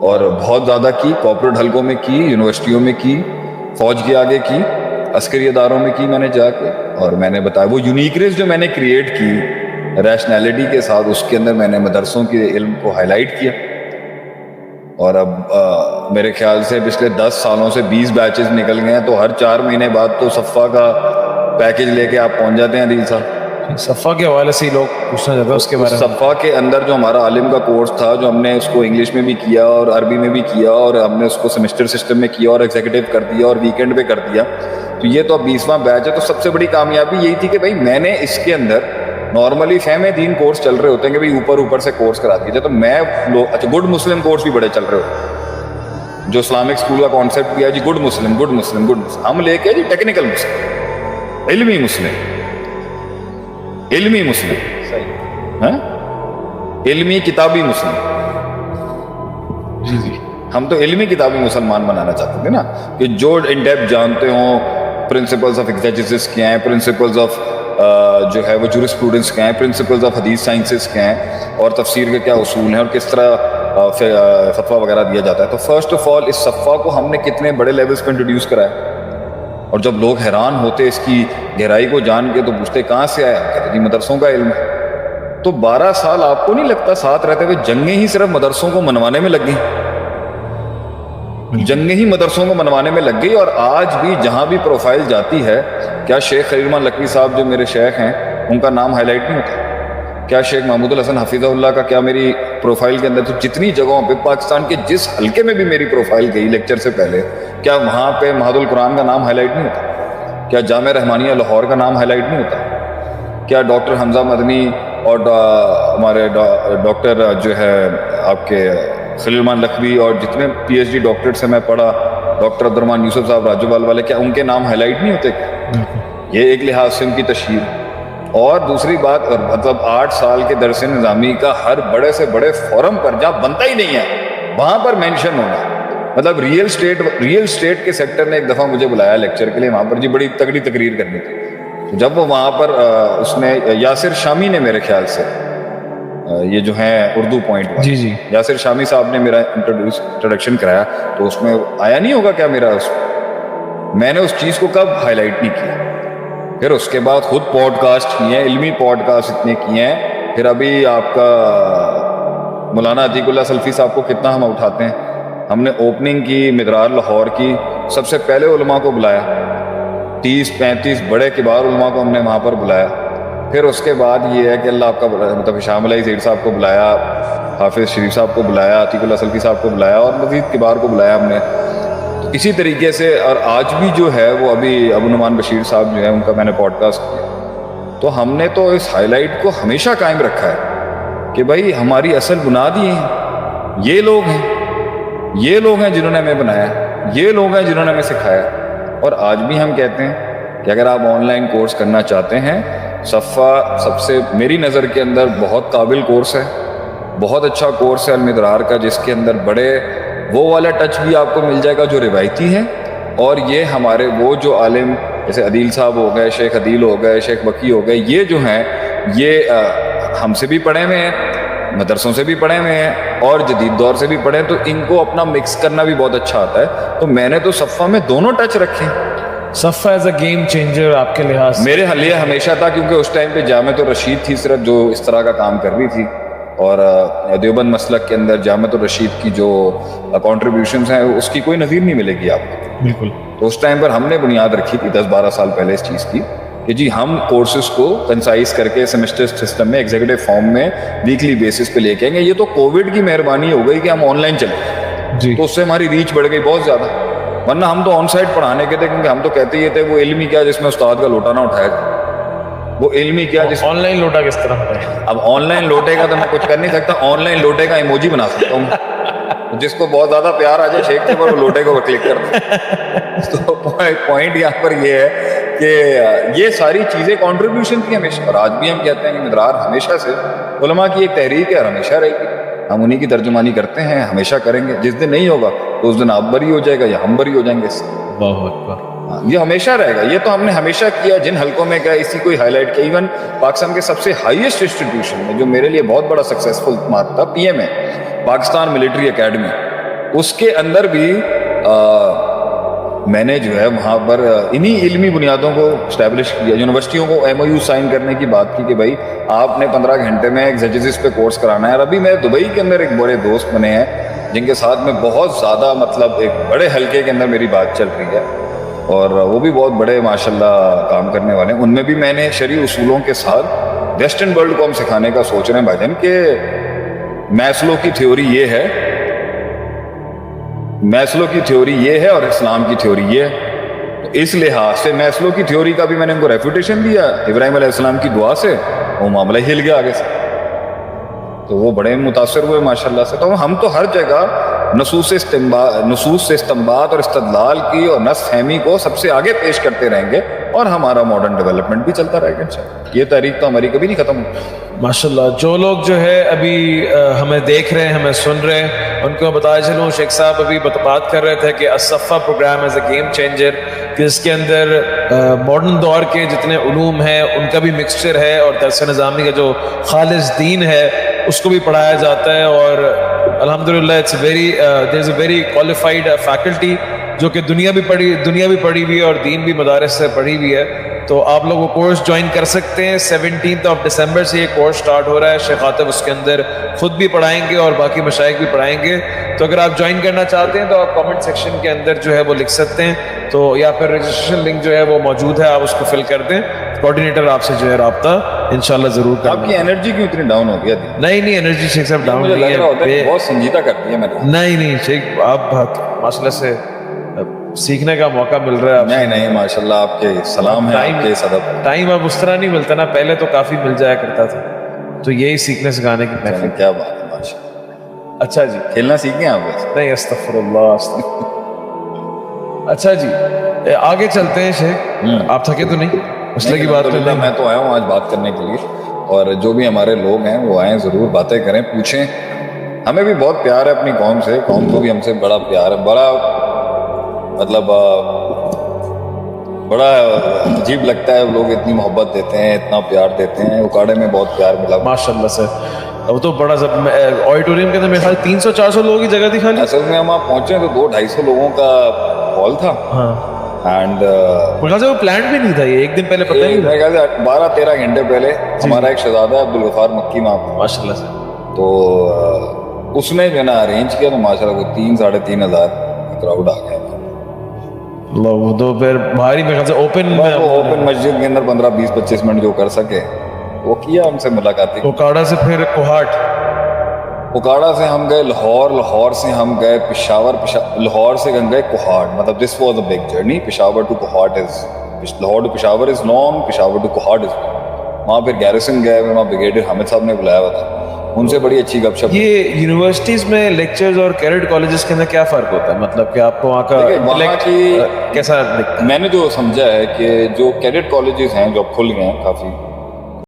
اور بہت زیادہ کی، کارپوریٹ حلقوں میں کی، یونیورسٹیوں میں کی، فوج کے آگے کی، عسکری اداروں میں کی میں نے جا کے. اور میں نے بتایا وہ یونیکنیس جو میں نے کریٹ کی ریشنلٹی کے ساتھ، اس کے اندر میں نے مدرسوں کے علم کو ہائی لائٹ کیا. اور اب میرے خیال سے پچھلے 10 سالوں سے 20 بیچز نکل گئے ہیں، تو ہر 4 مہینے بعد تو صفا کا پیکج لے کے آپ پہنچ جاتے ہیں عدیل صاحب. صفا کے حوالے سے لوگ پوچھنا چاہتے ہیں اس کے بارے میں. صفا کے اندر جو ہمارا عالم کا کورس تھا، جو ہم نے اس کو انگلش میں بھی کیا اور عربی میں بھی کیا، اور ہم نے اس کو سیمسٹر سسٹم میں کیا اور ایگزیکٹو کر دیا اور ویکینڈ پہ کر دیا، تو یہ تو اب 20واں بیچ ہے. تو سب سے بڑی کامیابی یہی تھی کہ بھائی میں نے اس کے اندر نارملی فہم دین کورس چل رہے ہوتے ہیں کہ بھائی اوپر سے کورس کرا دیجیے، تو میں اچھا گڈ مسلم کورس بھی بڑے چل رہے ہوتے ہیں، جو اسلامک اسکول کا کانسیپٹ کیا جی good Muslim good Muslim good Muslim, ہم لے کے جی ٹیکنیکل مسلم، علمی مسلم، علمی مسلم، علمی کتابی مسلم. جی جی ہم تو علمی کتابی مسلمان بنانا چاہتے تھے نا، کہ جو ان ڈیپتھ جانتے ہوں پرنسپلز آف ایگزیجسس کیا ہیں، پرنسپلز آف جو ہے وہ جورسپروڈنس کیا ہیں، پرنسپلز آف حدیث سائنسز کیا ہیں، اور تفسیر کے کیا اصول ہیں، اور کس طرح فتویٰ وغیرہ دیا جاتا ہے. تو فرسٹ آف آل اس صفحہ کو ہم نے کتنے بڑے لیولز پہ انٹروڈیوس کرایا، اور جب لوگ حیران ہوتے اس کی گہرائی کو جان کے تو پوچھتے کہاں سے آیا، کہتے جی مدرسوں کا علم. تو 12 سال آپ کو نہیں لگتا ساتھ رہتے ہوئے جنگیں ہی صرف مدرسوں کو منوانے میں لگ گئیں، جنگیں ہی مدرسوں کو منوانے میں لگ گئی. اور آج بھی جہاں بھی پروفائل جاتی ہے، کیا شیخ خلیل الرحمن لکھوی صاحب جو میرے شیخ ہیں ان کا نام ہائی لائٹ نہیں ہوتا؟ کیا شیخ محمود الحسن حفیظہ اللہ کا کیا میری پروفائل کے اندر، تو جتنی جگہوں پہ پاکستان کے جس حلقے میں بھی میری پروفائل گئی لیکچر سے پہلے، کیا وہاں پہ مہد القرآن کا نام ہائی لائٹ نہیں ہوتا؟ کیا جامعہ رحمانیہ لاہور کا نام ہائی لائٹ نہیں ہوتا؟ کیا ڈاکٹر حمزہ مدنی اور ہمارے ڈاکٹر جو ہے آپ کے خلیل الرحمن لکھوی اور جتنے پی ایچ ڈی ڈاکٹریٹ سے میں پڑھا، ڈاکٹر عبدالرحمن یوسف صاحب راجوال والے، کیا ان کے نام ہائی لائٹ نہیں ہوتے؟ یہ ایک لحاظ سے ان کی تشہیر. اور دوسری بات، مطلب 8 سال کے درس نظامی کا ہر بڑے سے بڑے فورم پر جہاں بنتا ہی نہیں ہے وہاں پر مینشن ہونا. مطلب ریئل اسٹیٹ کے سیکٹر نے ایک دفعہ مجھے بلایا لیکچر کے لیے وہاں پر، جی بڑی تگڑی تقریر کرنی تھی. جب وہ وہاں پر اس نے یاسر شامی نے میرے خیال سے یہ جو ہیں اردو پوائنٹ، جی جی یاسر شامی صاحب نے میرا انٹروڈکشن کرایا، تو اس میں آیا نہیں ہوگا کیا میرا، میں نے اس چیز کو کب ہائی لائٹ نہیں کیا. پھر اس کے بعد خود پوڈ کاسٹ کیے ہیں، علمی پوڈ کاسٹ اتنے کیے ہیں. پھر ابھی آپ کا مولانا عتیق اللہ سلفی صاحب کو کتنا ہم اٹھاتے ہیں. ہم نے اوپننگ کی مدرار لاہور کی، سب سے پہلے علماء کو بلایا، 30-35 بڑے کبار علماء کو ہم نے وہاں پر بلایا. پھر اس کے بعد یہ ہے کہ اللہ آپ کا مطلب شام علیہ زیر صاحب کو بلایا، حافظ شریف صاحب کو بلایا، عتیق اللہ سلفی صاحب کو بلایا، اور مزید کبار کو بلایا ہم نے. اسی طریقے سے اور آج بھی جو ہے وہ ابھی ابو نعمان بشیر صاحب جو ہے ان کا میں نے پوڈ کاسٹ کیا. تو ہم نے تو اس ہائی لائٹ کو ہمیشہ قائم رکھا ہے کہ بھائی ہماری اصل بنیاد یہ ہیں، یہ لوگ ہیں، یہ لوگ ہیں جنہوں نے ہمیں بنایا، یہ لوگ ہیں جنہوں نے ہمیں سکھایا. اور آج بھی ہم کہتے ہیں کہ اگر آپ آن لائن کورس کرنا چاہتے ہیں، صفحہ سب سے میری نظر کے اندر بہت قابل کورس ہے، بہت اچھا کورس ہے المدرار کا، جس کے اندر بڑے وہ والا ٹچ بھی آپ کو مل جائے گا جو روایتی ہے، اور یہ ہمارے وہ جو عالم جیسے عدیل صاحب ہو گئے، شیخ عدیل ہو گئے، شیخ بکی ہو گئے، یہ جو ہیں یہ ہم سے بھی پڑھے ہوئے ہیں، مدرسوں سے بھی پڑھے ہوئے ہیں، اور جدید دور سے بھی پڑھے ہیں، تو ان کو اپنا مکس کرنا بھی بہت اچھا آتا ہے. تو میں نے تو صفحہ میں دونوں ٹچ رکھے. صفحہ ایز اے گیم چینجر آپ کے لحاظ سے میرے لیے ہمیشہ تھا، کیونکہ اس ٹائم پہ جامعۃ الرشید تھی صرف جو اس طرح کا کام کر رہی تھی، اور دیوبند مسلک کے اندر جامعۃ الرشید کی جو کنٹریبیوشنز ہیں اس کی کوئی نظیر نہیں ملے گی آپ کو. بالکل. تو اس ٹائم پر ہم نے بنیاد رکھی تھی 10-12 سال پہلے اس چیز کی کہ جی ہم کورسز کو کنسائز کر کے سیمسٹر سسٹم میں ایگزیکٹو فارم میں ویکلی بیسس پہ لے کے آئیں گے. یہ تو کووڈ کی مہربانی ہو گئی کہ ہم آن لائن چلے جی، تو اس سے ہماری ریچ بڑھ گئی بہت زیادہ. ورنہ ہم تو آن سائٹ پڑھانے کے تھے، کیونکہ ہم تو کہتے یہ تھے وہ علمی کیا جس میں استاد کا لوٹا نہ اٹھایا جائے، وہ علمی کیا جس آن لائن لوٹا کس طرح ہے. اب آن لائن لوٹے کا تو میں کچھ کر نہیں سکتا، آن لائن لوٹے کا ایموجی بنا سکتا ہوں، جس کو بہت زیادہ پیار آ جائے شیخ کے پر وہ لوٹے کو کلک کر دیں. تو پوائنٹ یہاں پر یہ ہے کہ یہ ساری چیزیں کنٹریبیوشن کی ہمیشہ، اور آج بھی ہم کہتے ہیں کہ مدرار ہمیشہ سے علماء کی ایک تحریک ہے اور ہمیشہ رہے گی. ہم انہی کی ترجمانی کرتے ہیں، ہمیشہ کریں گے. جس دن نہیں ہوگا تو اس دن آپ بری ہو جائے گا یا ہم بری ہو جائیں گے اس سے. اللہ اکبر. یہ ہمیشہ رہے گا. یہ تو ہم نے ہمیشہ کیا جن حلقوں میں کیا اسی کو ہائی لائٹ کیا. ایون پاکستان کے سب سے ہائیسٹ انسٹیٹیوشن میں جو میرے لیے بہت بڑا سکسیسفل مارک تھا، پی ایم ہے، پاکستان ملٹری اکیڈمی. اس کے اندر بھی میں نے جو ہے وہاں پر انہی علمی بنیادوں کو اسٹیبلش کیا. یونیورسٹیوں کو ایم او یو سائن کرنے کی بات کی کہ بھائی آپ نے 15 گھنٹے میں ایگزیجسس پہ کورس کرانا ہے. اور ابھی میں دبئی کے اندر ایک بڑے دوست بنے ہیں جن کے ساتھ میں بہت زیادہ مطلب ایک بڑے حلقے کے اندر میری بات چل رہی ہے, اور وہ بھی بہت بڑے ماشاءاللہ کام کرنے والے ہیں. ان میں بھی میں نے شرعی اصولوں کے ساتھ ویسٹرن ورلڈ کو ہم سکھانے کا سوچ رہے ہیں بھائی جان کہ میسلو کی تھیوری یہ ہے, میسلو کی تھیوری یہ ہے اور اسلام کی تھیوری یہ ہے. تو اس لحاظ سے میسلو کی تھیوری کا بھی میں نے ان کو ریفیوٹیشن دیا ابراہیم علیہ السلام کی دعا سے, وہ معاملہ ہل گیا آگے سے, تو وہ بڑے متاثر ہوئے ماشاءاللہ سے. تو ہم تو ہر جگہ نصوص سے استنباط اور استدلال کی اور نص فہمی کو سب سے آگے پیش کرتے رہیں گے, اور ہمارا ماڈرن ڈیولپمنٹ بھی چلتا رہے گا انشاءاللہ. یہ تحریک تو ہماری کبھی نہیں ختم ہوگی. ماشاءاللہ. جو لوگ جو ہے ابھی ہمیں دیکھ رہے ہیں, ہمیں سن رہے ہیں, ان کو بتایا چلوں, شیخ صاحب ابھی بات کر رہے تھے کہ Alsafa program is a game changer, کہ اس کے اندر ماڈرن دور کے جتنے علوم ہیں ان کا بھی مکسچر ہے, اور درس نظامی کا جو خالص دین ہے اس کو بھی پڑھایا جاتا ہے. اور الحمدللہ it's very there is a very qualified faculty جو کہ دنیا بھی پڑھی ہوئی ہے اور دین بھی مدارس سے پڑھی ہوئی ہے. تو آپ لوگ وہ کورس جوائن کر سکتے ہیں. 17 دسمبر سے یہ کورس سٹارٹ ہو رہا ہے. شیخ عاطف اس کے اندر خود بھی پڑھائیں گے اور باقی مشائخ بھی پڑھائیں گے. تو اگر آپ جوائن کرنا چاہتے ہیں تو آپ کامنٹ سیکشن کے اندر جو ہے وہ لکھ سکتے ہیں, تو یا پھر رجسٹریشن لنک جو ہے وہ موجود ہے, آپ اس کو فل کر دیں. کوآرڈینیٹر آپ سے جو ہے رابطہ انشاءاللہ ضرور کریں. آپ کی انرجی کیوں اتنی ڈاؤن ہو گیا تھی؟ نہیں انرجی شیخ صاحب ڈاؤن مجھے لگ رہا ہوتا ہے بہت سنجیدہ کر دیا میں نے. نہیں شیخ, آپ ماشاءاللہ سے سیکھنے کا موقع مل رہا ہے. نہیں ماشاءاللہ آپ کے سلام ہے, آپ کے صدق. ٹائم اب اس طرح نہیں ملتا نا, پہلے تو کافی مل جایا کرتا تھا, تو یہی سیکھنے سکھانے کی محفل. کیا بات ہے ماشاءاللہ. اچھا جی, کھیلنا سیکھیں آپ ویسے؟ نہیں استغفر اللہ. اچھا جی, آگے چلتے ہیں شیخ. آپ تھکے تو نہیں مسئلے کی بات کرنے؟ میں تو آیا ہوں آج بات کرنے کے لیے, اور جو بھی ہمارے لوگ ہیں وہ آئیں, ضرور باتیں کریں, پوچھیں. ہمیں بھی بہت پیار ہے اپنی قوم سے, قوم کو بھی ہم سے بڑا پیار ہے. بڑا مطلب بڑا عجیب لگتا ہے, لوگ اتنی محبت دیتے ہیں, اتنا پیار دیتے ہیں. اکاڑے میں بہت پیار ملا ماشاءاللہ سے. اب تو بڑا آڈیٹوریم کے اندر میرے خیال 300-400 لوگوں کی جگہ تھی خالی. اصل میں ہم وہاں پہنچے تو 200-250 لوگوں کا ہال تھا. ہاں, اینڈ وہ پلانٹ بھی نہیں تھا, یہ ایک دن پہلے پتہ نہیں. میرے خیال سے 12-13 گھنٹے پہلے ہمارا ایک شہزادہ ہے عبدالغفار مکی وہاں پہ, ماشاءاللہ سے, تو اس نے جو ہے نا ارینج کیا, تو ماشاءاللہ وہ 3-3.5 ہزار کراؤڈ آ گیا. وہ تو پھر باہری میرے خیال سے اوپن مسجد کے اندر 15-20-25 منٹ جو کر سکے وہ کیا. ہم سے ملاقاتی. اوکاڑا سے پھر کوہاٹ, اوکاڑا سے ہم گئے لاہور, لاہور سے ہم گئے پشاور, لاہور سے ہم گئے کوہاٹ. مطلب this was a big journey. Peshawar to Kohat is, Lahore to Peshawar is long, Peshawar to Kohat is. وہاں پھر گیرسن گئے, وہاں بریگیڈیئر حامد صاحب نے بلایا ہوا تھا, ان سے بڑی اچھی گپ شپ. یہ یونیورسٹیز میں لیکچرز اور کیڈٹ کالجز کے اندر کیا فرق ہوتا ہے, مطلب کہ آپ کو وہاں کا کی کیسا دکھتا ہے؟ میں نے جو سمجھا ہے کہ جو کیڈٹ کالجز ہیں جو اب کھل گئے ہیں کافی,